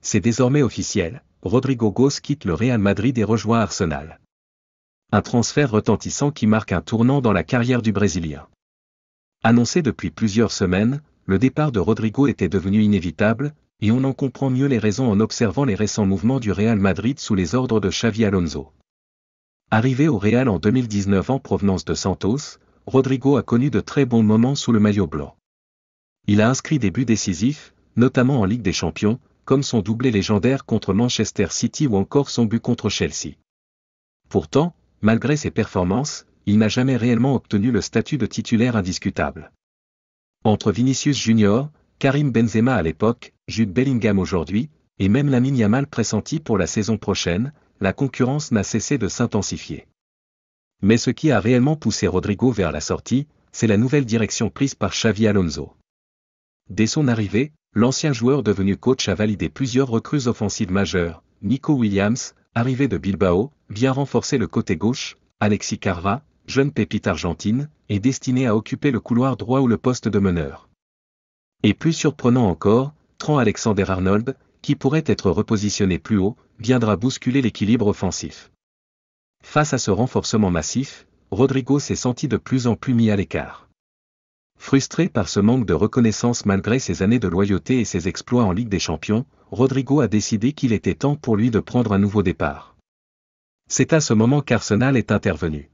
C'est désormais officiel, Rodrigo Goes quitte le Real Madrid et rejoint Arsenal. Un transfert retentissant qui marque un tournant dans la carrière du Brésilien. Annoncé depuis plusieurs semaines, le départ de Rodrigo était devenu inévitable, et on en comprend mieux les raisons en observant les récents mouvements du Real Madrid sous les ordres de Xavi Alonso. Arrivé au Real en 2019 en provenance de Santos, Rodrigo a connu de très bons moments sous le maillot blanc. Il a inscrit des buts décisifs, notamment en Ligue des Champions, comme son doublé légendaire contre Manchester City ou encore son but contre Chelsea. Pourtant, malgré ses performances, il n'a jamais réellement obtenu le statut de titulaire indiscutable. Entre Vinicius Junior, Karim Benzema à l'époque, Jude Bellingham aujourd'hui, et même Lamine Yamal pressenti pour la saison prochaine, la concurrence n'a cessé de s'intensifier. Mais ce qui a réellement poussé Rodrigo vers la sortie, c'est la nouvelle direction prise par Xavi Alonso. Dès son arrivée, l'ancien joueur devenu coach a validé plusieurs recrues offensives majeures. Nico Williams, arrivé de Bilbao, vient renforcer le côté gauche. Alexis Carva, jeune pépite argentine, est destiné à occuper le couloir droit ou le poste de meneur. Et plus surprenant encore, Trent Alexander-Arnold, qui pourrait être repositionné plus haut, viendra bousculer l'équilibre offensif. Face à ce renforcement massif, Rodrigo s'est senti de plus en plus mis à l'écart. Frustré par ce manque de reconnaissance malgré ses années de loyauté et ses exploits en Ligue des Champions, Rodrigo a décidé qu'il était temps pour lui de prendre un nouveau départ. C'est à ce moment qu'Arsenal est intervenu.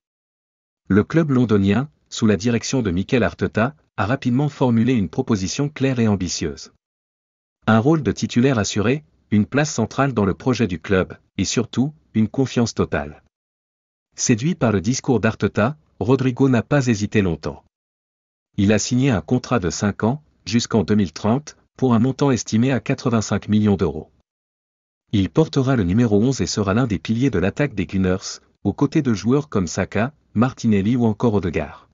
Le club londonien, sous la direction de Mikel Arteta, a rapidement formulé une proposition claire et ambitieuse. Un rôle de titulaire assuré, une place centrale dans le projet du club, et surtout, une confiance totale. Séduit par le discours d'Arteta, Rodrigo n'a pas hésité longtemps. Il a signé un contrat de 5 ans, jusqu'en 2030, pour un montant estimé à 85 millions d'euros. Il portera le numéro 11 et sera l'un des piliers de l'attaque des Gunners, aux côtés de joueurs comme Saka, Martinelli ou encore Odegaard.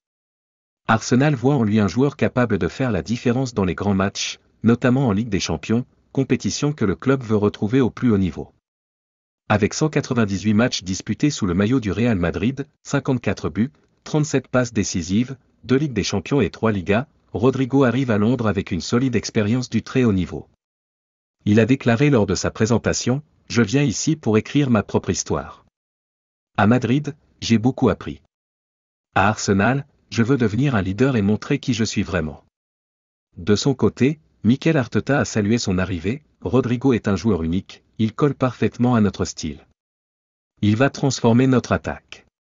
Arsenal voit en lui un joueur capable de faire la différence dans les grands matchs, notamment en Ligue des Champions, compétition que le club veut retrouver au plus haut niveau. Avec 198 matchs disputés sous le maillot du Real Madrid, 54 buts, 37 passes décisives, 2 Ligues des Champions et 3 Ligas, Rodrigo arrive à Londres avec une solide expérience du très haut niveau. Il a déclaré lors de sa présentation, « Je viens ici pour écrire ma propre histoire. À Madrid, j'ai beaucoup appris. À Arsenal, je veux devenir un leader et montrer qui je suis vraiment. » De son côté, Mikel Arteta a salué son arrivée. Rodrigo est un joueur unique, il colle parfaitement à notre style. Il va transformer notre attaque.